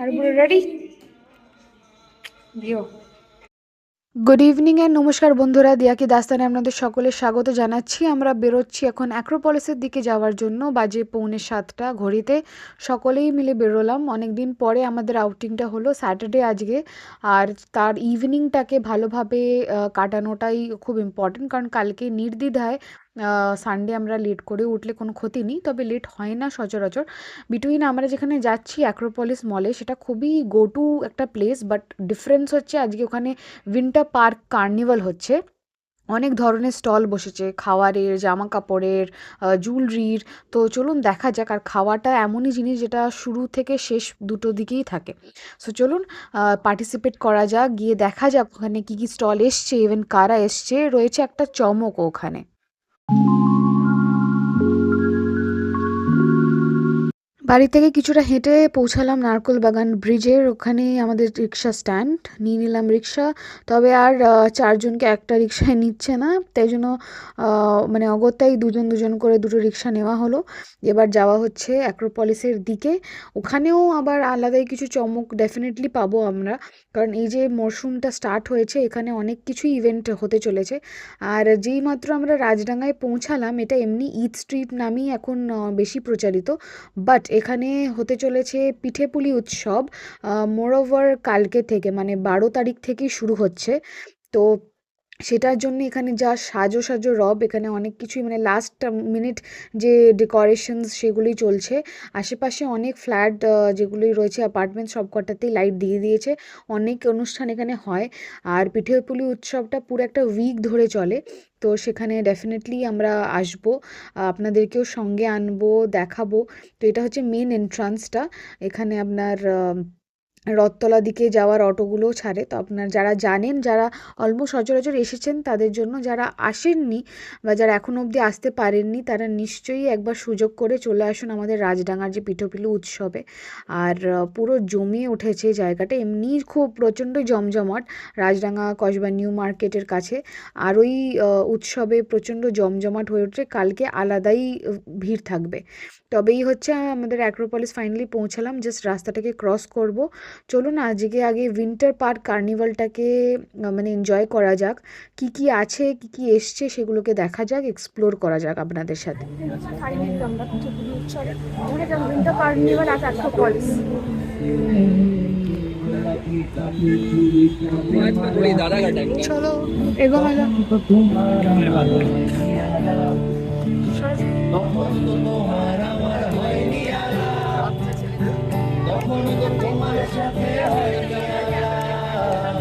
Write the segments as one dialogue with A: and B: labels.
A: আর পুরো রেডি দিও। Good evening and নমস্কার বন্ধুরা, দিয়াকি দাস্তানে আপনাদের সকলের স্বাগত জানাচ্ছি। আমরা বেরোচ্ছি এখন অ্যাক্রোপলিসের দিকে যাওয়ার জন্য। বাজে 6:45 ঘড়িতে। সকলেই মিলে বেরোলাম। অনেক দিন পরে আমাদের আউটিংটা হলো, স্যাটারডে আজকে। আর তার ইভিনিংটাকে ভালোভাবে কাটানোটাই খুব ইম্পর্টেন্ট, কারণ কালকে নির্দ্বিধায় সানডে আমরা লেট করে উঠলে কোনো ক্ষতি নেই, তবে লেট হয় না সচরাচর। বিটুইন আমরা যেখানে যাচ্ছি অ্যাক্রোপলিস মলে, সেটা খুবই গো টু একটা প্লেস, বাট ডিফারেন্স হচ্ছে আজকে ওখানে উইন্টার পার্ক কার্নিভাল হচ্ছে। অনেক ধরনের স্টল বসেছে, খাওয়ারের, জামা কাপড়ের, জুয়েলারির। তো চলুন দেখা যাক। আর খাওয়াটা এমনই জিনিস যেটা শুরু থেকে শেষ দুটো দিকেই থাকে। সো চলুন পার্টিসিপেট করা যাক, গিয়ে দেখা যাক ওখানে কী কী স্টল এসছে, ইভেন কারা এসছে। রয়েছে একটা চমক ওখানে। বাড়ি থেকে কিছুটা হেঁটে পৌঁছালাম নারকেল বাগান ব্রিজের ওখানে। আমাদের রিক্সা স্ট্যান্ড, নিয়ে নিলাম রিক্সা। তবে আর চারজনকে একটা রিক্সায় নিচ্ছে না, তাই জন্য মানে অগত্যাই দুজন দুজন করে দুটো রিক্সা নেওয়া হলো। এবার যাওয়া হচ্ছে অ্যাক্রোপলিসের দিকে। ওখানেও আবার আলাদাই কিছু চমক ডেফিনেটলি পাবো আমরা, কারণ এই যে মরশুমটা স্টার্ট হয়েছে, এখানে অনেক কিছুই ইভেন্ট হতে চলেছে। আর যেই মাত্র আমরা রাজডাঙ্গায় পৌঁছালাম, এটা এমনি ঈদ স্ট্রিট নামেই এখন বেশি প্রচারিত, বাট এখানে হতে চলেছে পিঠেপুলি উৎসব। মোরওভার কালকে থেকে, মানে 12 তারিখ থেকেই শুরু হচ্ছে। তো সেটার জন্য এখানে যা সাজো সাজো রব, এখানে অনেক কিছুই মানে লাস্ট মিনিট যে ডেকোরেশনস সেগুলোই চলছে। আশেপাশে অনেক ফ্ল্যাট যেগুলোই রয়েছে অ্যাপার্টমেন্ট, সবকটাতেই লাইট দিয়ে দিয়েছে। অনেক অনুষ্ঠান এখানে হয়। আর পিঠেপুলি উৎসবটা পুরো একটা উইক ধরে চলে। তো সেখানে ডেফিনেটলি আমরা আসবো, আপনাদেরকেও সঙ্গে আনবো, দেখাবো। তো এটা হচ্ছে মেন এন্ট্রান্সটা। এখানে আপনার রথতলা দিকে যাওয়ার অটোগুলোও ছাড়ে। তো আপনার যারা জানেন, যারা অলমোস্ট সচরাচর এসেছেন, তাদের জন্য, যারা আসেননি বা যারা এখনও অবধি আসতে পারেননি, তারা নিশ্চয়ই একবার সুযোগ করে চলে আসুন আমাদের রাজডাঙ্গার যে পিঠেপুলি উৎসবে। আর পুরো জমিয়ে উঠেছে জায়গাটা, এমনিই খুব প্রচণ্ড জমজমাট রাজডাঙ্গা কসবা নিউ মার্কেটের কাছে। আর ওই উৎসবে প্রচণ্ড জমজমাট হয়ে ওঠে, কালকে আলাদাই ভিড় থাকবে। তবেই হচ্ছে আমাদের অ্যাক্রোপলিস ফাইনালি পৌঁছালাম, জাস্ট রাস্তাটাকে ক্রস করব। চলুন আজকে আগে উইন্টার পার্ক কার্নিভালটাকে মানে এনজয় করা যাক। কি কি আছে, কি কি এসছে, সেগুলোকে দেখা যাক, এক্সপ্লোর করা যাক আপনাদের সাথে। উইন্টার কার্নিভাল আজ অ্যাক্রোপলিস। চলো এগোনো যাক। কখনো তো তোমার সাথে হয়নি আলাপ,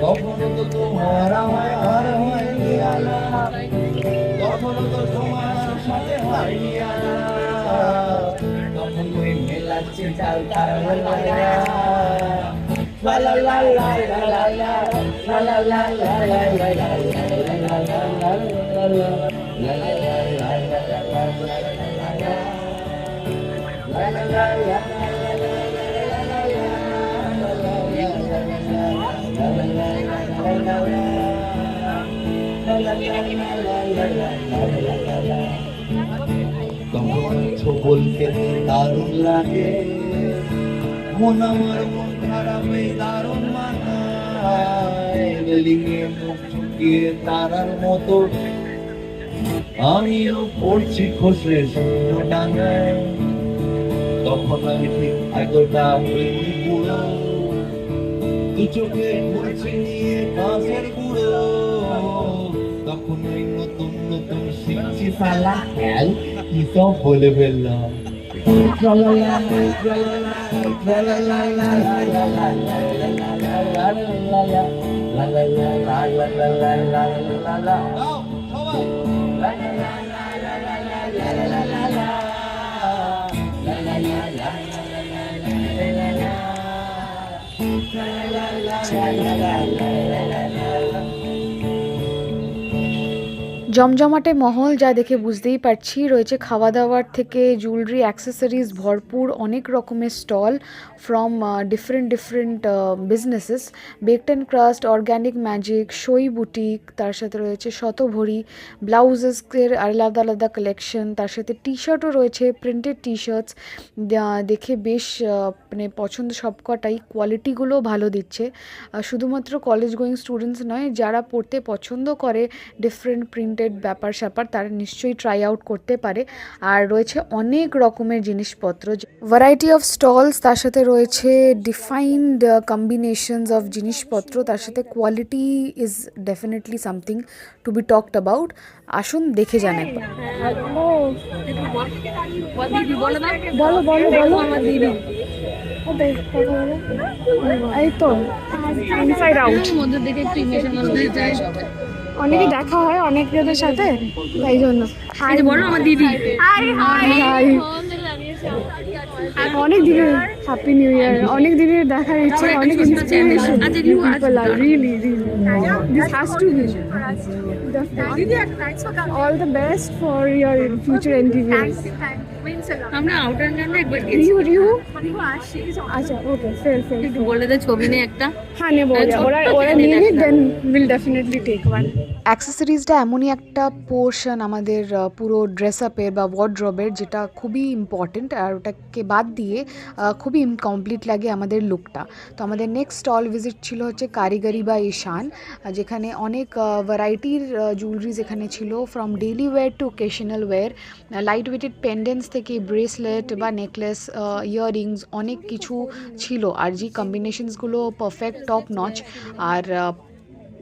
A: কখনো তো তোমার আমার আর হয়নি আলাপ, কখনো তো তোমার সাথে হয়নি আলাপ, কখনোই মেলাচ্ছে চাল তার লা লা লা লা লা লা লা লা লা লা লা লা বলতে দারুণ লাগে, মন আমার মন খারাপ এই দারুণ মানায়, রেলিংয়ে মুখ ঝুঁকিয়ে তারার মতো আমিও পড়ছি খসে ডাঙায়। তখন আমি ঠিক এতটা হইনি বুড়ো, দু চোখে ঘুরছি নিয়ে কাঁচের গুঁড়ো, তখন ওই নতুন নতুন শিখছি সালা খেল, কি সব বলে ফেললাম। জমজমাটে মহল, যা দেখে বুঝতেই পারছি। রয়েছে খাওয়া দাওয়ার থেকে জুয়েলারি অ্যাক্সেসরিজ ভরপুর, অনেক রকমের stall from different different businesses. Baked and crust, organic magic, সই বুটিক, তার সাথে রয়েছে শতভরি ব্লাউজেসের আলাদা আলাদা কালেকশন, তার সাথে টি শার্টও রয়েছে, প্রিন্টেড টি শার্টস। দেখে বেশ মানে পছন্দ সবকটাই, কোয়ালিটিগুলোও ভালো দিচ্ছে। শুধুমাত্র কলেজ গোয়িং স্টুডেন্টস নয়, যারা পড়তে পছন্দ করে ডিফারেন্ট প্রিন্টেড ব্যাপার স্যাপার, তারা নিশ্চয়ই ট্রাই আউট করতে পারে। আর রয়েছে অনেক রকমের জিনিসপত্র, ভ্যারাইটি অফ স্টলস, তার সাথে রয়েছে ডিফাইন্ড কম্বিনেশনস অফ জিনিসপত্র, তার সাথে quality is definitely something to be talked about. আসুন দেখে যান একবার। বলো বলো বলো আমার দিদি। এই তো ইনসাইড আউট মধ্যে দিকে একটু ইমোশনাল হয়ে যায় সবাই, অনেকে দেখা হয় অনেকজনের সাথে, তাই জন্য হাই বলো আমার দিদি। হাই হাই, অনেক দিনের হ্যাপি নিউ ইয়ার, অনেক দিনের দেখার ইচ্ছে, অনেক ইন্সপিরেশন পিপল আর really this has to be all the best for your future endeavors.
B: আমরা আউটার জন্য একবার
A: you আচ্ছা ওকে ফের
B: একটু বলে দে ছবি নে একটা।
A: হ্যাঁ নেবো, ওরা নিয়ে নিক, then will definitely take one. অ্যাক্সেসরিজটা এমনই একটা পোর্শন আমাদের পুরো ড্রেস আপের বা ওয়ার্ড্রবের, যেটা খুবই ইম্পর্টেন্ট, আর ওটাকে বাদ দিয়ে খুবই ইনকমপ্লিট লাগে আমাদের লুকটা। তো আমাদের নেক্সট স্টল ভিজিট ছিল হচ্ছে কারিগরি বা ঈশান, যেখানে অনেক ভ্যারাইটির জুয়েলারিজ এখানে ছিল, from daily wear to occasional wear, light weighted pendants থেকে ব্রেসলেট বা নেকলেস, ইয়াররিংস, অনেক কিছু ছিল। আর যে কম্বিনেশনসগুলো পারফেক্ট টপ নচ আর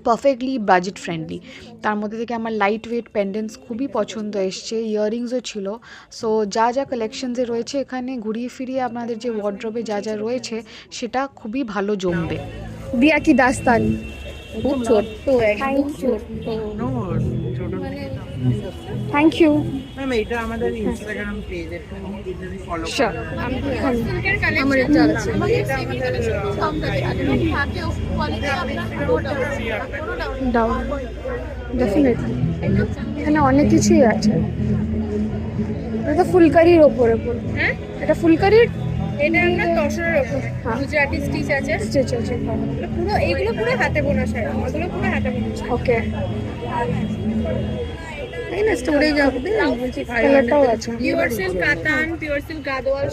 A: পারফেক্টলি বাজেট ফ্রেন্ডলি। তার মধ্যে থেকে আমার লাইট ওয়েট পেন্ডেন্টস খুবই পছন্দ এসছে, ইয়াররিংসও ছিল। সো যা যা কালেকশনসে রয়েছে এখানে, ঘুরিয়ে ফিরিয়ে আপনাদের যে ওয়ার্ড্রবে যা যা রয়েছে সেটা খুবই ভালো জমবে। দিয়া কি দাস্তান
B: খুব ছোট্ট, একদম ছোট্ট।
A: থ্যাংক ইউ
C: ম্যাম, এটা আমাদের ইনস্টাগ্রাম পেজে যদি ফলো
A: শিওর।
B: আমার এটা আছে।
A: ডাউন ডেফিনেটলি, এখানে অনেক কিছুই আছে। এটা ফুলকারির ওপরে পুরো,
B: হ্যাঁ
A: এটা ফুলকারির,
B: এটা আমরা তসরের উপরে গুজরাটি স্টিচ আছে পুরো, এইগুলো পুরো হাতে বোনা শাড়ি, এগুলো পুরো হাতে বোনা শাড়ি।
A: ওকে,
B: এই না স্টোরেজ হবে, বলছি
A: কালারটাও আছে,
B: পিওর সিল্ক কাতান, পিওর সিল্ক গাদোয়াল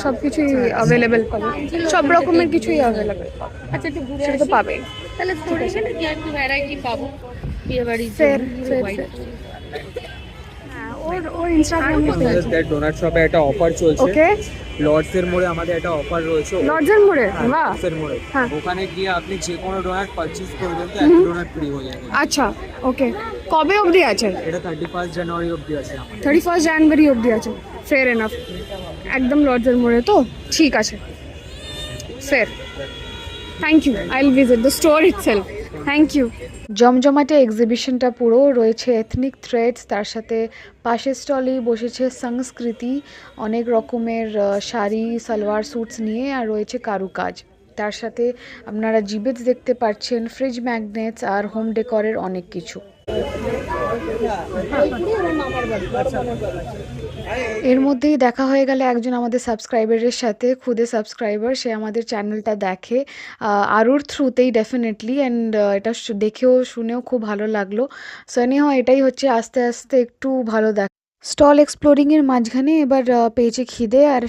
A: সব কিছুই অ্যাভেলেবেল পাবে, সব রকমের কিছুই অ্যাভেলেবেল পাবে।
B: আচ্ছা একটু ঘুরে
A: সেটা তো
B: আসি,
A: পাবে।
B: তাহলে স্টোরেজে না কি একটু ভ্যারাইটি পাবো বিয়ে বাড়ির
A: ফের
B: জন্য।
A: হ্যাঁ, ওর ইনস্টাগ্রামে
C: আমাদের ডোনাট শপে একটা অফার চলছে।
A: ওকে,
C: লর্ডসের মোড়ে আমাদের একটা অফার রয়েছে।
A: লর্ডসের মোড়ে, বাহ।
C: লর্ডসের মোড়ে
A: হ্যাঁ।
C: ওখানে গিয়ে আপনি যে কোনো ডোনাট পারচেজ করবেন তো একটা ডোনাট ফ্রি হয়ে যাবে।
A: আচ্ছা ওকে, কবে অবধি আছে?
C: এটা 31 জানুয়ারি অবধি আছে আমাদের।
A: 31 জানুয়ারি অবধি আছে, ফেয়ার এনাফ। একদম লর্ডসের মোড়ে তো, ঠিক আছে, fair. Thank you, I will visit the store itself. Thank you. জমজমাটে এক্সিবিশনটা পুরো রয়েছে এথনিক থ্রেডস, তার সাথে পাশের স্টলেই বসেছে সংস্কৃতি, অনেক রকমের শাড়ি সালোয়ার স্যুটস নিয়ে, আর রয়েছে কারুকাজ। তার সাথে আপনারা জিবেটস দেখতে পাচ্ছেন, ফ্রিজ ম্যাগনেটস আর হোম ডেকরের অনেক কিছু। এর মধ্যেই দেখা হয়ে গেল একজন আমাদের সাবস্ক্রাইবারের সাথে, খুদে সাবস্ক্রাইবার, সে আমাদের চ্যানেলটা দেখে আরুর থ্রুতেই ডেফিনেটলি, অ্যান্ড এটা দেখেও শুনেও খুব ভালো লাগলো। সো এনিহাও এটাই হচ্ছে আস্তে আস্তে একটু ভালো দেখ। স্টল এক্সপ্লোরিংয়ের মাঝখানে এবার পেয়েছে খিদে, আর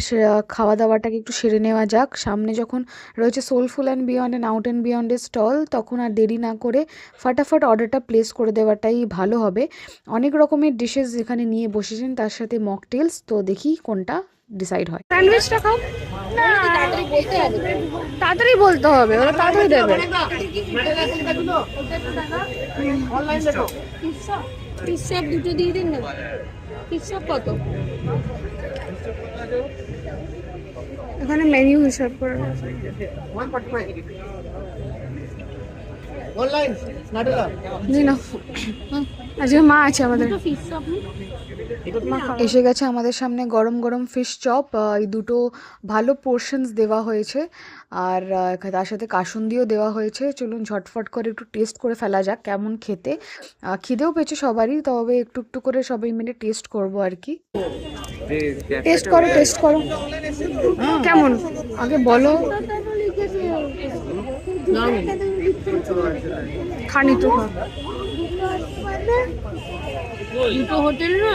A: খাওয়া দাওয়াটাকে একটু সেরে নেওয়া যাক। সামনে যখন রয়েছে soulful and beyond and out and বিয়ন্ডের স্টল, তখন আর দেরি না করে ফাটাফাট অর্ডারটা প্লেস করে দেওয়াটাই ভালো হবে। অনেক রকমের ডিশেস এখানে নিয়ে বসেছেন, তার সাথে মকটেলস। তো দেখি কোনটা ডিসাইড হয়। স্যান্ডউইচটা খাও, তাড়াতাড়ি বলতে হবে, ওরা তাড়াতাড়ি দেবে।
B: পিসা দুটো দিয়ে দিন না, পিসা কত?
A: এখানে মেনু হিসাব করে জি না, আজকে মা আছে আমাদের। এসে গেছে আমাদের সামনে গরম গরম ফিশ চপ। এই দুটো ভালো পোর্শনস দেওয়া হয়েছে, আর তার সাথে কাসুন্দিও দেওয়া হয়েছে। চলুন ঝটফট করে একটু টেস্ট করে ফেলা যাক কেমন খেতে। খিদেও পেয়েছে সবারই, তবে একটু একটু করে সবাই মিলে টেস্ট করবো আর কি। টেস্ট করো, টেস্ট করো, কেমন আগে বলো। খানি তো খা।
B: দুটো হোটেল না,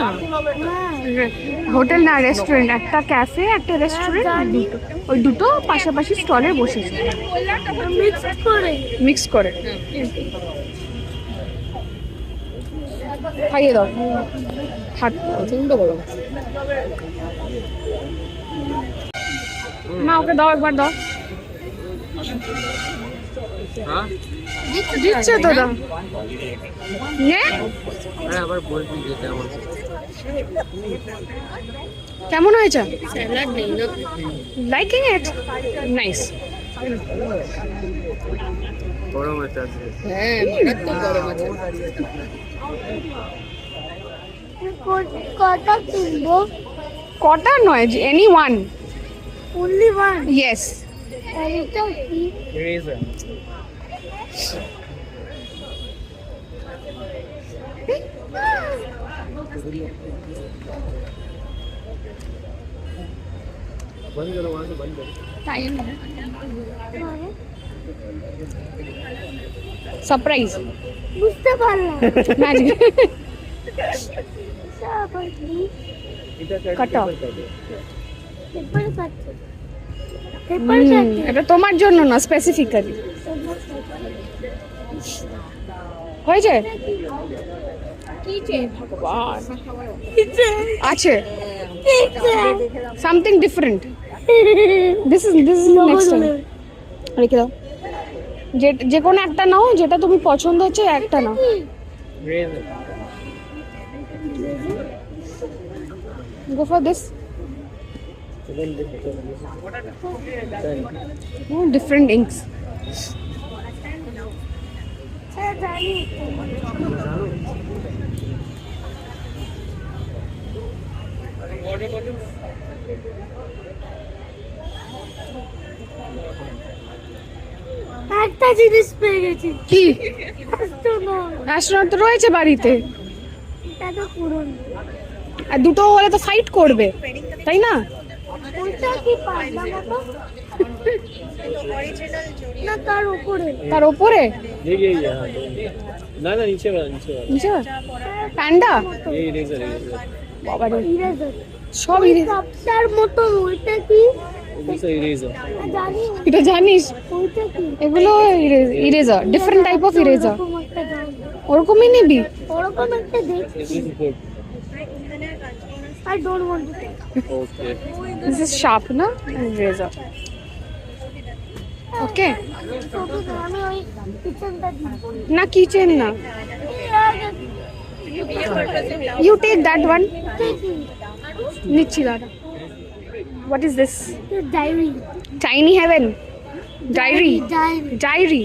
A: হোটেল না, রেস্টুরেন্ট, একটা ক্যাফে একটা রেস্টুরেন্ট, দুটো, ওই দুটো পাশাপাশি স্টলে বসেছে মিক্স করে। খাইয়ে দাও, হাত প্রচন্ড গরম। মা ওকে দাও, একবার দাও।
C: হ্যাঁ
A: দিচ্ছে তো, দাও। নে,
C: আরে আবার বলবি যেতে আমার
A: কেমন হয়েছে?
B: স্যালাড নেই না।
A: লাইকিং ইট? নাইস।
C: গরম আছে আজকে।
B: হ্যাঁ, মারাত্মক গরম আছে।
D: কটা কিনবো?
A: কটা নয়, any one.
D: Only one.
A: Yes.
D: এইটা কি?
C: Eraser. बंद करो वहां से बंद करो।
A: সারপ্রাইজ,
D: বুঝতে পারলাম।
A: ম্যাজিক।
D: আবার কি?
C: इधर कर
A: কাটা।
D: পেপার কাটছে। পেপার কাটছে।
A: এটা তোমার জন্য না, স্পেসিফিক্যালি। হয়েছে? ভগবান, আছে something different. This is next time. রেখে দাও, যে কোনো একটা নাও, যেটা তুমি পছন্দ হচ্ছে একটা নাও।
C: Eraser.
A: Go for this. Oh, different inks.
D: হ্যাঁ, জানি। একটা জিনিস পেয়ে গেছি।
A: কি?
D: Astronaut।
A: অ্যাস্ট্রোনট তো রয়েছে বাড়িতে,
D: এটা তো পুরনো।
A: আর দুটো হলে তো ফাইট করবে, তাই না?
D: ওইটা কি পাতলা মতো? না, তার উপরে।
A: তার ওপরে
C: ये हाँ ना ना नीचे वाला नीचे वाला
A: নিচে প্যান্ডা।
C: ये इरेजर इरेजर
A: বাবা রে,
D: ইরেজার।
A: সব
D: কাপটার মতো ওইটা কি?
C: दिस इरेजर
D: জানি।
A: এটা জানিস?
D: ওইটা কি?
A: এগুলো eraser, different type of eraser.
D: ওরকম একটা দাম।
A: ওরকমই নিবি?
D: ওরকম একটা দেখছি।
C: This is good
D: I don't want to take.
C: Okay
A: this is sharp না, ইরেজার। ওকে,
D: ওকে, আমি ওই কিচেনটা দিই।
A: না কিচেন না, ইউ টেক দ্যাট ওয়ান। নিচ্ছি দাদা। What is this?
D: Diary.
A: Tiny heaven diary.
D: Diary.
A: Diary,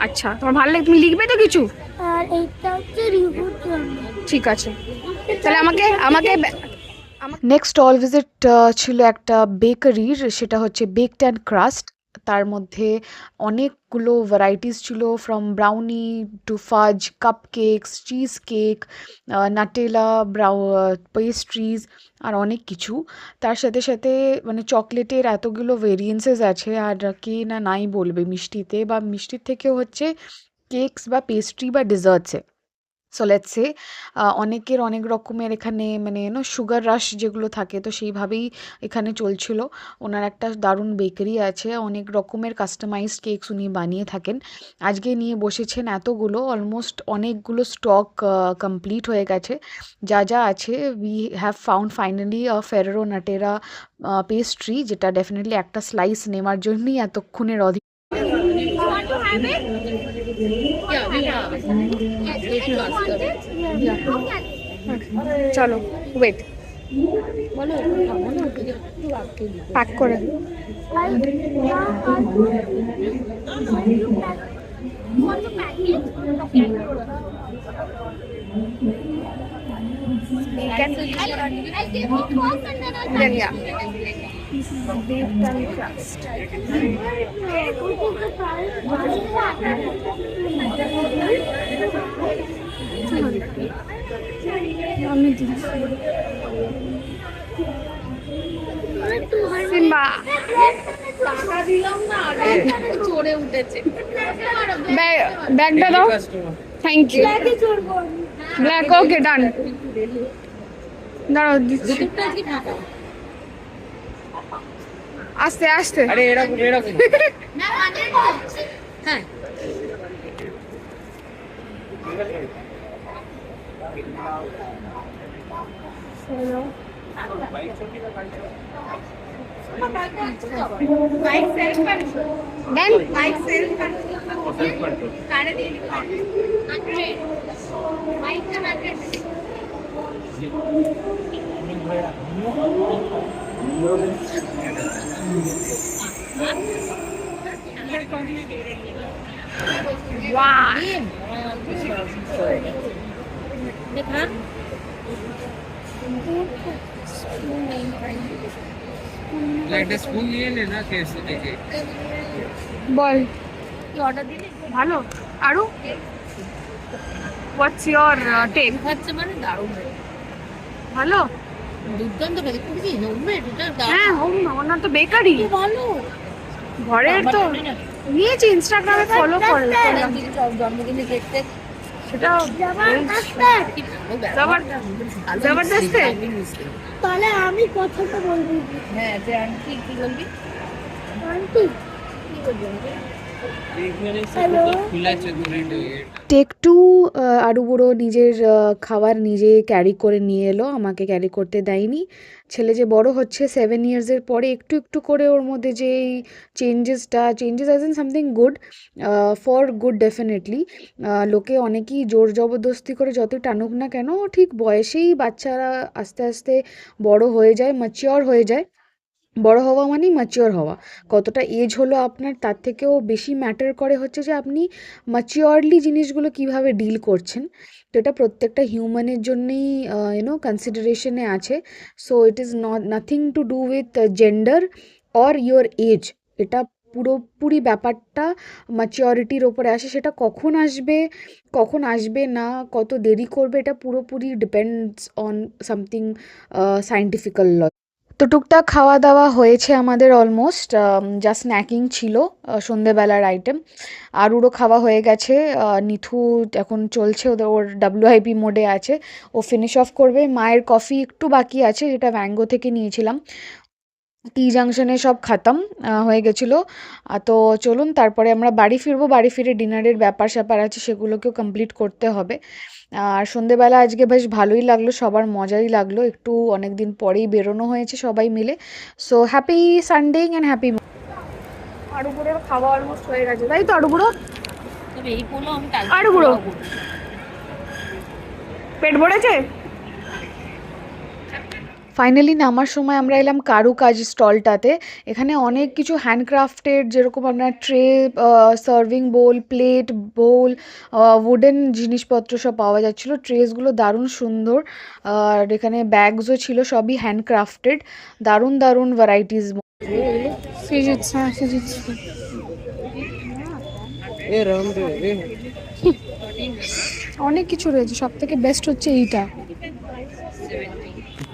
A: আচ্ছা, তোমার ভালো লাগে, তুমি লিখবে তো কিছু?
D: আর এইটা হচ্ছে রিপোর্ট জন্য।
A: ঠিক আছে, তাহলে আমাকে নেক্সট স্টল ভিজিট ছিল একটা বেকারির, সেটা হচ্ছে বেকড অ্যান্ড ক্রাস্ট। তার মধ্যে অনেকগুলো ভ্যারাইটিস ছিল, from brownie to fudge, cup cakes, cheese cake, Nutella, pastries, আর অনেক কিছু। তার সাথে সাথে মানে চকলেটের এতগুলো ভেরিয়েন্সেস আছে, আর কে না নাই বলবে মিষ্টিতে, বা মিষ্টির থেকেও হচ্ছে কেকস বা পেস্ট্রি বা ডেজার্টসে। সো লেটস সে অনেকের অনেক রকমের এখানে মানে সুগার রাশ যেগুলো থাকে, তো সেইভাবেই এখানে চলছিল। ওনার একটা দারুণ বেকারি আছে, অনেক রকমের কাস্টমাইজড কেকস উনি বানিয়ে থাকেন। আজকে নিয়ে বসেছেন এতগুলো, অলমোস্ট অনেকগুলো স্টক কমপ্লিট হয়ে গেছে। যা যা আছে, we have found finally Ferrero Nutella pastry, যেটা ডেফিনেটলি একটা স্লাইস নেওয়ার জন্যই এতক্ষণের অধিক। চলো, ওয়েট, প্যাক করে।
B: Then yeah, beef tongue crust. Simba চড়ে উঠেছে। ব্যাগটা দাও, thank you. Black, okay done. দাঁড়াও দিচ্ছি, আস্তে আস্তে।
C: আরে এরকম এরকম একটা স্পুন নিয়ে নে না কেসে থেকে
B: বল ভালো। আরো হোয়াটস ইয়োর টেক?
E: হচ্ছে মানে দারুণ
B: ভালো।
E: দুর্দান্ত খেতে, খুবই হোমমেড এটা
B: হ্যাঁ, হোম ওনার তো বেকারি
E: ভালো।
B: ঘরের তো নিয়েছি, ইনস্টাগ্রামে ফলো করে
E: জন্মদিনে দেখতে
B: সেটা
E: কি ভালো
B: জবরদস্ত।
D: তাহলে আমি কথাটা বলবো।
E: হ্যাঁ, যে আন্টি কি বলবি?
D: Aunty
A: take to. আরু বুড়ো নিজের খাবার নিজে ক্যারি করে নিয়ে এলো, আমাকে ক্যারি করতে দেয়নি। ছেলে যে বড় হচ্ছে 7 ইয়ার্সের পরে একটু একটু করে ওর মধ্যে যে changes as in something good, for good definitely. লোকে অনেকেই জোর জবরদস্তি করে যতই টানুক না কেন, ঠিক বয়সেই বাচ্চারা আস্তে আস্তে বড় হয়ে যায়, ম্যাচিওর হয়ে যায়। বড় হওয়া মানেই ম্যাচিওর হওয়া। কতটা এজ হলো আপনার তার থেকেও বেশি ম্যাটার করে হচ্ছে যে আপনি ম্যাচিওরলি জিনিসগুলো কিভাবে ডিল করছেন। তো এটা প্রত্যেকটা হিউম্যানের জন্যই কনসিডারেশনে আছে। So it is nothing to do with gender or your age. এটা পুরোপুরি ব্যাপারটা ম্যাচিওরিটির ওপরে আসে। সেটা কখন আসবে না, কত দেরি করবে, এটা পুরোপুরি ডিপেন্ডস অন সামথিং সায়েন্টিফিক্যাল ল। তো টুকটাক খাওয়া দাওয়া হয়েছে আমাদের, অলমোস্ট যা স্ন্যাকিং ছিল সন্ধেবেলার আইটেম। আরুরও খাওয়া হয়ে গেছে। নিথু এখন চলছে, ওর WIP মোডে আছে, ও ফিনিশ অফ করবে। মায়ের কফি একটু বাকি আছে, যেটা ম্যাঙ্গো থেকে নিয়েছিলাম। টি জাংশনে সব খাতাম হয়ে গেছিলো। তো চলুন তারপরে আমরা বাড়ি ফিরবো। বাড়ি ফিরে ডিনারের ব্যাপার স্যাপার আছে, সেগুলোকেও কমপ্লিট করতে হবে। আর সন্ধেবেলা আজকে বেশ ভালোই লাগলো, সবার মজাই লাগলো। একটু অনেক দিন পরেই বেরোনো হয়েছে সবাই মিলে। So happy Sunday and happy.
B: Aru বুড়োর খাওয়া অলমোস্ট হয়ে গেছে, তাই তো আরু বুড়ো?
E: তবে এই পোলো আমি কালকে
B: আরু বুড়ো
E: খাওয়াবো।
B: পেট ভরেছে?
A: ফাইনালি নামার সময় আমরা এলাম কারুকাজ স্টলটাতে। এখানে অনেক কিছু হ্যান্ডক্রাফটেড, যেরকম আপনার ট্রে, সার্ভিং বোল, প্লেট, বোল, উডেন জিনিসপত্র সব পাওয়া যাচ্ছিলো। ট্রেসগুলো দারুণ সুন্দর। আর এখানে ব্যাগসও ছিল, সবই হ্যান্ডক্রাফটেড। দারুণ দারুণ ভ্যারাইটিস।
B: ফিজিক্স, হ্যাঁ ফিজিক্স।
C: এ রাম দে এ
B: অনেক কিছু রয়েছে, সব থেকে বেস্ট হচ্ছে এইটা।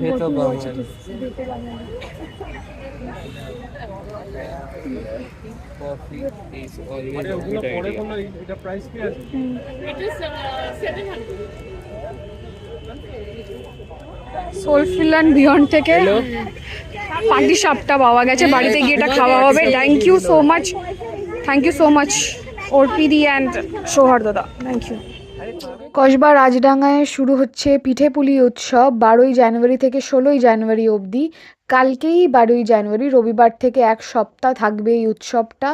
C: এ তো বাবা coffee is always good idea. এটা প্রাইস কি আছে?
B: সোলফিল অ্যান্ড বিয়ন্ড থেকে পাটি সাপটা পাওয়া গেছে, বাড়িতে গিয়ে এটা খাওয়া হবে। থ্যাংক ইউ সো মাচ অর্পিদি অ্যান্ড সৌহার্দ দাদা, থ্যাংক ইউ।
A: কসবা রাজডাঙ্গায় শুরু হচ্ছে পিঠেপুলি উৎসব 12ই জানুয়ারি থেকে 16ই জানুয়ারি অবধি। কালকেই 12ই জানুয়ারি, রবিবার থেকে এক সপ্তাহ থাকবে এই উৎসবটা।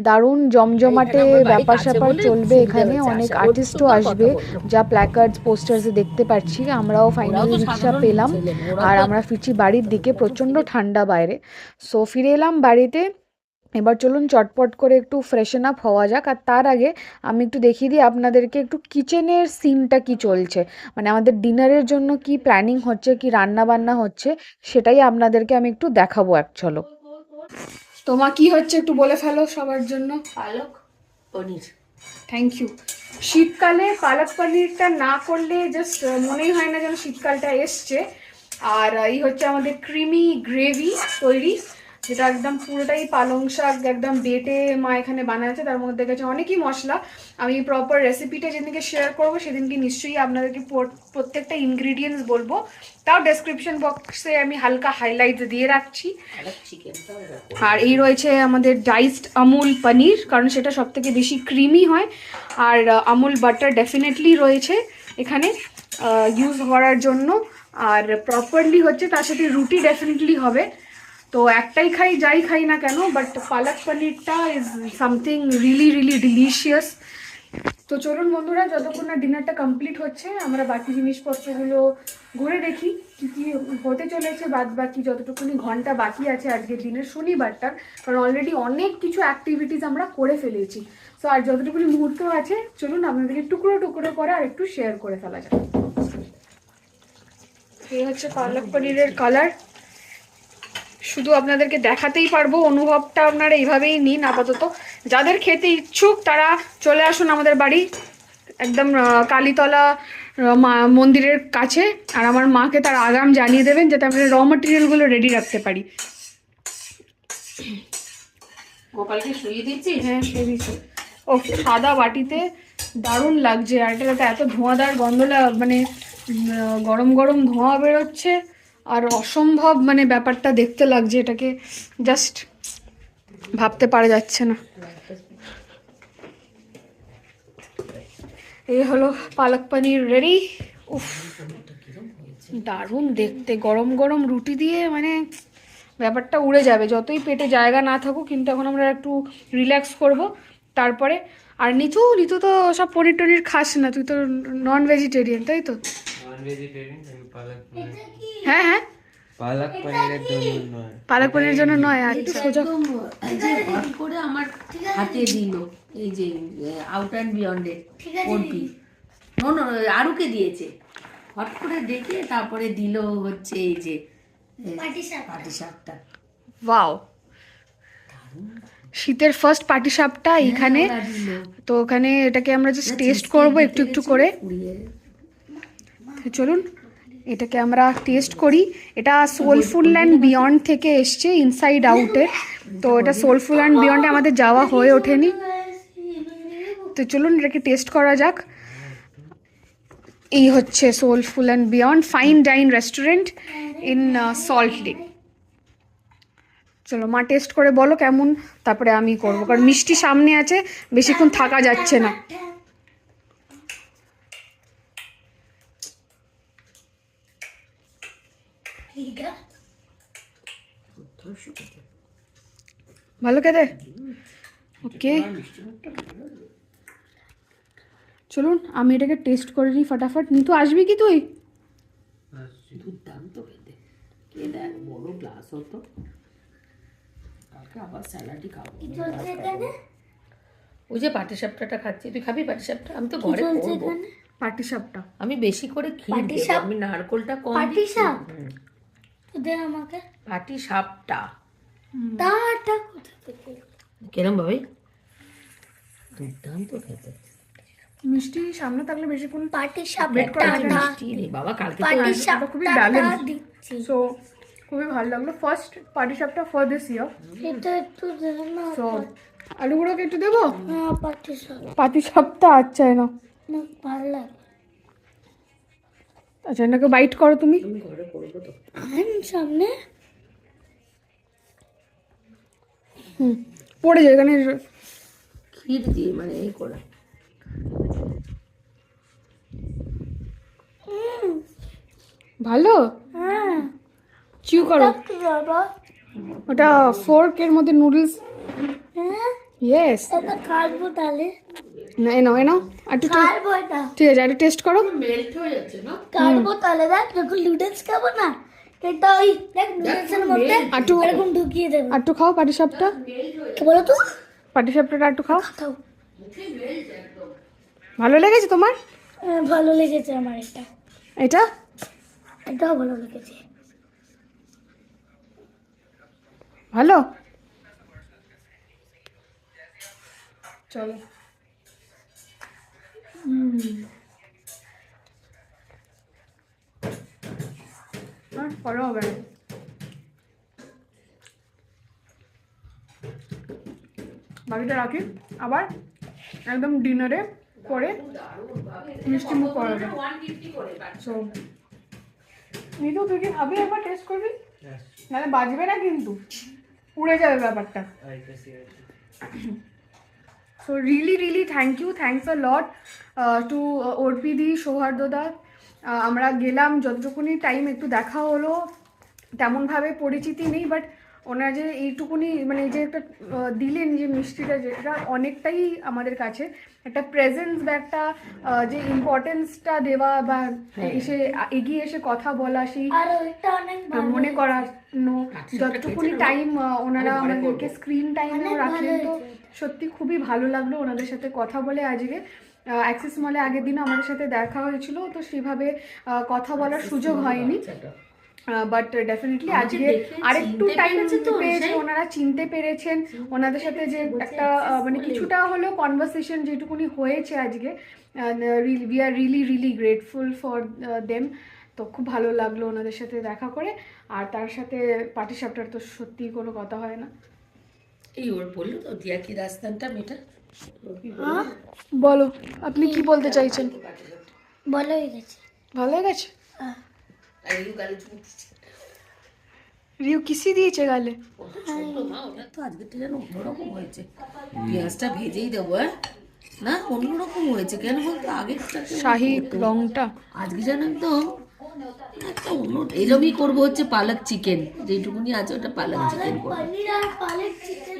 A: দারুণ জমজমাটে ব্যাপার স্যাপার চলবে এখানে। অনেক আর্টিস্টও আসবে, যা প্ল্যাকার্ডস পোস্টার্সে দেখতে পাচ্ছি। আমরাও ফাইনালি রিক্সা পেলাম আর আমরা ফিরছি বাড়ির দিকে। প্রচণ্ড ঠান্ডা বাইরে। সো ফিরে এলাম বাড়িতে। এবার চলুন চটপট করে একটু ফ্রেশন আপ হওয়া যাক। আর তার আগে আমি একটু দেখিয়ে দিই আপনাদেরকে একটু কিচেনের সিনটা কি চলছে, মানে আমাদের ডিনারের জন্য কি প্ল্যানিং হচ্ছে, কি রান্না বান্না হচ্ছে, সেটাই আপনাদেরকে আমি একটু দেখাবো এক ঝলক। তোমা কি হচ্ছে একটু বলে ফেলো সবার জন্য।
E: পালক পনির।
B: Thank you. শীতকালে পালক পনিরটা না করলে জাস্ট মনেই হয় না যেন শীতকালটা এসছে। আর এই হচ্ছে আমাদের ক্রিমি গ্রেভি তৈরি, যেটা একদম পুরোটাই পালং শাক একদম বেটে মা এখানে বানাচ্ছে। তার মধ্যে গেছে অনেকই মশলা। আমি প্রপার রেসিপিটা যেদিনকে শেয়ার করবো সেদিনকে নিশ্চয়ই আপনাদেরকে প্রত্যেকটা ইনগ্রিডিয়েন্টস বলবো, তাও ডেসক্রিপশন বক্সে আমি হালকা হাইলাইটস দিয়ে রাখছি। আর এই রয়েছে আমাদের ডাইসড আমুল পনির, কারণ সেটা সব থেকে বেশি ক্রিমি হয়। আর আমুল বাটার ডেফিনেটলি রয়েছে এখানে ইউজ করার জন্য। আর প্রপারলি হচ্ছে তার সাথে রুটি ডেফিনেটলি হবে। তো একটাই খাই যাই খাই না কেন, বাট পালক পনিরটা is something really really delicious. তো চলুন বন্ধুরা, যতক্ষণ না ডিনারটা কমপ্লিট হচ্ছে আমরা বাকি জিনিসপত্রগুলো ঘুরে দেখি কী কী হতে চলেছে, বাকি যতটুকুনি ঘন্টা বাকি আছে আজকের দিনের শনিবারটার, কারণ অলরেডি অনেক কিছু অ্যাক্টিভিটিস আমরা করে ফেলেছি। সো আর যতটুকুনি মুহূর্ত আছে চলুন আপনাদেরকে টুকরো টুকরো করে আর একটু শেয়ার করে ফেলা যায়। এই হচ্ছে পালক পনিরের কালার, শুধু আপনাদেরকে দেখাতেই পারবো, অনুভবটা আপনারা এইভাবেই নিন আপাতত। যাদের খেতে ইচ্ছুক তারা চলে আসুন আমাদের বাড়ি, একদম কালীতলা মন্দিরের কাছে। আর আমার মাকে তার আগাম জানিয়ে দেবেন যাতে আমরা র মেটেরিয়ালগুলো রেডি রাখতে পারি।
E: গোপালকে শুয়ে দিচ্ছি।
B: হ্যাঁ সে দিচ্ছে। ও সাদা বাটিতে দারুণ লাগছে। আর এটাতে এত ধোঁয়াদার গন্ধ মানে গরম গরম ধোঁয়া বেরোচ্ছে, আর অসম্ভব মানে ব্যাপারটা দেখতে লাগছে, এটাকে জাস্ট ভাবতে পারা যাচ্ছে না। এই হলো পালক পনির রেডি। উফ দারুণ দেখতে, গরম গরম রুটি দিয়ে মানে ব্যাপারটা উড়ে যাবে, যতই পেটে জায়গা না থাকুক। কিন্তু এখন আমরা একটু রিল্যাক্স করব তারপরে। আর নিতু তো সব পনির টনির খাস না, তুই তো নন ভেজিটেরিয়ান তাই তো?
C: নন ভেজিটেরিয়ান, পালক পনির।
B: হ্যাঁ হ্যাঁ,
C: পালক পনিরের জন্য নয়,
B: পালক পনিরের জন্য নয়। আর একটু সোজা
E: এই যে হট করে আমার হাতে দিল, এই যে আউট অ্যান্ড বিয়ন্ডে ওরপি আরুকে দিয়েছে, হট করে ডেকে তারপরে দিল হচ্ছে এই যে পাটি শাকটা।
B: ওয়াও, শীতের ফার্স্ট পাটি সাপটা এইখানে। তো ওখানে এটাকে আমরা জাস্ট টেস্ট করব একটু একটু করে। তো চলুন এটাকে আমরা টেস্ট করি। এটা সোলফুল অ্যান্ড বিয়ন্ড থেকে এসছে, ইনসাইড আউটের। তো এটা সোলফুল অ্যান্ড বিয়ন্ডে আমাদের যাওয়া হয়ে ওঠেনি। তো চলুন এটাকে টেস্ট করা যাক। এই হচ্ছে soulful and beyond fine dine restaurant in Salt Lake. চলো মা টেস্ট করে বলো কেমন, তারপরে আমি করবো, কারণ মিষ্টি সামনে আছে, বেশিক্ষণ থাকা যাচ্ছে না। ভালো খেতে? ওকে চলুন আমি এটাকে টেস্ট করে নিই ফটাফট। নিতু আসবি কি তুই?
E: দুর্দান্ত খেতে, কে দেখ বড় গ্লাস হতো, কালকে আবার স্যালাডই খাবো। ওই যে পাটিসাপটাটা খাচ্ছি, তুই খাবি পাটিসাপটা? আমি তো ঘরে করবো
B: পাটিসাপটা।
E: আমি বেশি করে ক্ষীর দেবো, আমি নারকোলটা কম দিচ্ছি। পাটিসাপটা কেরম ভাবে দুর্দান্ত খেতে।
B: মিষ্টি সামনে থাকলে বেশিক্ষণ
E: মিষ্টি নেই বাবা, কালকে তো
B: খুবই ব্যালেন্স। সো খুবই ভালো লাগলো first patishapta for this year. So আলু গুঁড়োকে একটু দেবো পাটিসাপটা। আচ্ছা না
D: ভালো লাগে
B: আচ্ছা, এটাকে বাইট করো তুমি।
E: ঘরে করবো তো।
D: সামনে
B: পড়ে যায় এখানে
E: ক্ষীর দিয়ে মানে এই করে।
B: ভালো চিউ করো। ওটা ফোর্কের মধ্যে নুডলস। ইয়েস
D: খাবো তাহলে,
B: না এনাও একটু
D: খাবো এটা,
B: ঠিক আছে একটু টেস্ট করো।
E: মেল্ট হয়ে যাচ্ছে না?
D: কাটবো তাহলে। দেখ যখন নুডলস খাবো না এটা ওই দেখ নুডলসের মধ্যে
B: আটু
D: এরকম ঢুকিয়ে দেবে।
B: আটু খাও পাটিসাপটা,
D: কি বলো তো?
B: পাটিসাপটাটা একটু খাও।
D: খাও।
B: ভালো লেগেছে তোমার
D: ভালো লেগেছে আমার এটা,
B: এটা?
D: এটাও ভালো লেগেছে।
B: ভালো, চলো। পরে হবে না। বাকিটা রাখি, আবার একদম ডিনারে করে মিষ্টি মুখ করা যায়। সো নিতু তুই কি খাবি, একবার টেস্ট করবি? নাহলে বাজবে না কিন্তু, উড়ে যাবে ব্যাপারটা। So really thanks a lot to Arpi দি, সৌহার্দ্য দা। আমরা গেলাম, যতটুকুনি টাইম একটু দেখা হলো, তেমনভাবে পরিচিতি নেই, বাট ওনারা যে এইটুকুনি মানে এই যে একটা দিলেন যে মিষ্টিটা, যেটা অনেকটাই আমাদের কাছে একটা প্রেজেন্স বা একটা যে ইম্পর্টেন্সটা দেওয়া বা এসে এগিয়ে এসে কথা বলা, সেই
D: আর ওইটা অনেক ভালো।
B: মনে করানো, যতটুকুনি টাইম ওনারা আমাদেরকে স্ক্রিন টাইমেও রাখেন, তো সত্যি খুবই ভালো লাগলো ওনাদের সাথে কথা বলে। আজকে অ্যাক্সেস মলে আগের দিনও আমাদের সাথে দেখা হয়েছিল, তো সেভাবে কথা বলার সুযোগ হয়নি, বাট ডেফিনেটলি আজকে আরেকটু টাইম পেয়েছে, ওনারা চিনতে পেরেছেন, ওনাদের সাথে যে একটা মানে কিছুটা হলেও কনভারসেশন যেটুকুনি হয়েছে আজকে, we are really grateful for them. তো খুব ভালো লাগলো ওনাদের সাথে দেখা করে। আর তার সাথে পাটিসাপটার তো সত্যিই কোনো কথা হয় না।
E: এই ওর বললো তো দিয়া কি রাস্তানটা মেটা,
B: বলো আপনি কি বলতে চাইছেন?
D: ভালো হয়ে গেছে।
B: ভালো হয়ে গেছে?
E: আর এই গালে চুমুচ্ছে
B: রিউ কিসি দিয়েছে গালে?
E: ছোট মা, ওটা তো আজকেরটা যেন অন্যরকম হয়েছে। পেঁয়াজটা ভেজেই দেবো, না অন্যরকম হয়েছে কেন বলতো, আগেরটা
B: শাহি রংটা
E: আজকে যেন একদম একটা অন্য এরমই করবো। হচ্ছে পালক চিকেন, যেটুকুনি আছে ওটা পালক চিকেন করবো,
D: পনির আর পালক চিকেন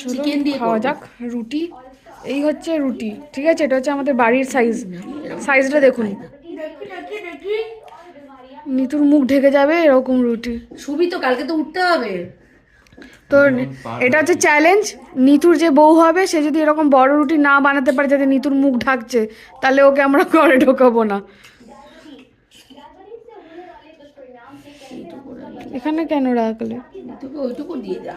E: চিকেন দিয়ে
B: খাওয়া যাক। রুটি, এই হচ্ছে রুটি, ঠিক আছে? এটা হচ্ছে আমাদের বাড়ির সাইজটা দেখুন,
D: দেখি
B: নিতুর মুখ ঢেকে যাবে এরকম রুটি।
E: শুবি তো, কালকে তো উঠতে হবে।
B: তো এটা হচ্ছে চ্যালেঞ্জ, নিতুর যে বউ হবে সে যদি এরকম বড় রুটি না বানাতে পারে যাতে নিতুর মুখ ঢাকছে, তাহলে ওকে আমরা ঘরে ঢোকাবো না। এখানে কেন রাখলে?
E: তোকে ওইটুকু দিয়ে যা।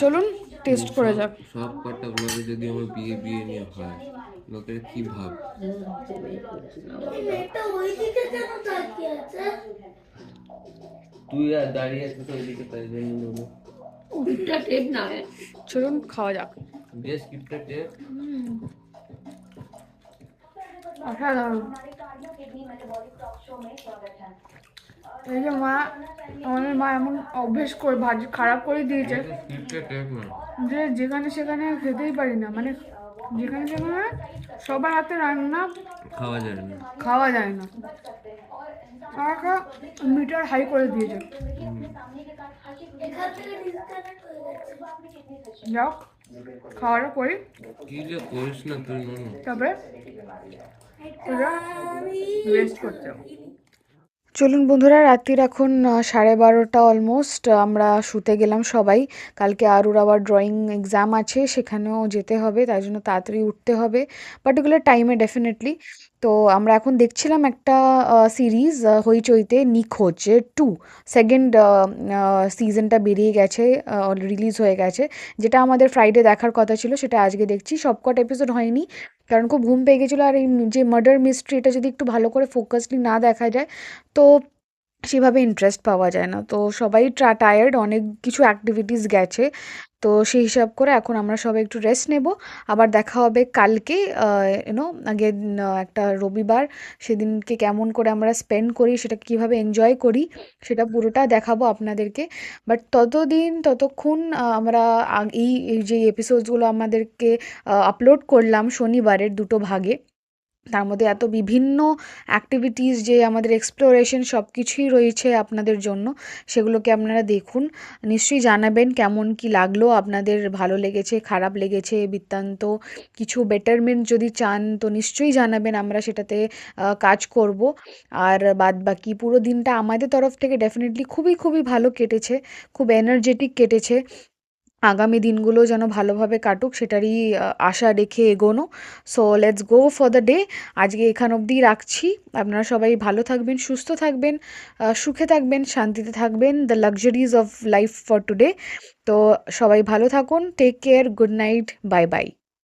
B: চলুন টেস্ট করে যাক।
C: সব কটা ব্লগে যদি আমার বিয়ে নিয়ে হয়, লোকের কি ভাব?
D: এটা ওইদিকে কেন তাকিয়ে আছে?
C: তুই আর দাঁড়িয়ে আছিস ওইদিকে, তাই জন্য
E: উল্টা টেপ না,
B: চলুন খাওয়া যাক।
C: বেশ কিপটা টেপ।
B: অসাধারণ। এই যে মা, আমাদের মা এমন অভ্যেস করে ভাজি খারাপ করে দিয়েছে
C: কিপটা টেপ না,
B: যে যেখানে সেখানে খেতেই পারি না, মানে যেখানে সেখানে সবার হাতে রান্না
C: খাওয়া যায় না।
B: খাওয়া যায় না, আর একটা মিটার হাই করে দিয়েছে।
D: এখান থেকে ডিসকানেক্ট হয়ে গেছে।
B: যাও খাওয়াটা করি,
C: কি যে করিস না তুই নুনু।
B: তবে রেস্ট করতে হবে। চলুন বন্ধুরা, রাত্রির এখন 12:30 অলমোস্ট, আমরা শুতে গেলাম সবাই। কালকে আরুর আবার ড্রয়িং এক্সাম আছে, সেখানেও যেতে হবে, তাই জন্য তাড়াতাড়ি উঠতে হবে পার্টিকুলার টাইমে ডেফিনেটলি। তো আমরা এখন দেখছিলাম একটা সিরিজ হইচইতে, নিখোঁজ 2 সেকেন্ড সিজনটা বেরিয়ে গেছে, রিলিজ হয়ে গেছে। যেটা আমাদের ফ্রাইডে দেখার কথা ছিল সেটা আজকে দেখছি। সবকটা এপিসোড হয়নি কারণ খুব ঘুম পেয়ে গেছিলো, আর এই যে মার্ডার মিস্ট্রি এটা যদি একটু ভালো করে ফোকাসলি না দেখা যায় তো সেভাবে ইন্টারেস্ট পাওয়া যায় না। তো সবাই টায়ার্ড, অনেক কিছু অ্যাক্টিভিটিস গেছে, তো সেই হিসাব করে এখন আমরা সবাই একটু রেস্ট নেব। আবার দেখা হবে কালকে, আগে একটা রবিবার, সেদিনকে কেমন করে আমরা স্পেন্ড করি, সেটা কীভাবে এনজয় করি, সেটা পুরোটা দেখাবো আপনাদেরকে। বাট ততক্ষণ আমরা এই যে এপিসোডসগুলো আমাদেরকে আপলোড করলাম শনিবারের 2 ভাগে,
A: তার মধ্যে এত বিভিন্ন অ্যাক্টিভিটিস যে আমাদের এক্সপ্লোরেশন সব কিছুই রয়েছে আপনাদের জন্য, সেগুলোকে আপনারা দেখুন। নিশ্চয়ই জানাবেন কেমন কি লাগলো, আপনাদের ভালো লেগেছে, খারাপ লেগেছে, বৃত্তান্ত কিছু বেটারমেন্ট যদি চান তো নিশ্চয়ই জানাবেন, আমরা সেটাতে কাজ করব। আর বাদ বাকি পুরো দিনটা আমাদের তরফ থেকে ডেফিনেটলি খুবই খুবই ভালো কেটেছে, খুব এনার্জেটিক কেটেছে। আগামী দিনগুলো যেন ভালোভাবে কাটুক সেটারই আশা রেখে এগোনো। So let's go for the day. আজকে এখান অবধি রাখছি। আপনারা সবাই ভালো থাকবেন, সুস্থ থাকবেন, সুখে থাকবেন, শান্তিতে থাকবেন। The luxuries of life for today. তো সবাই ভালো থাকুন, take care, good night, bye by.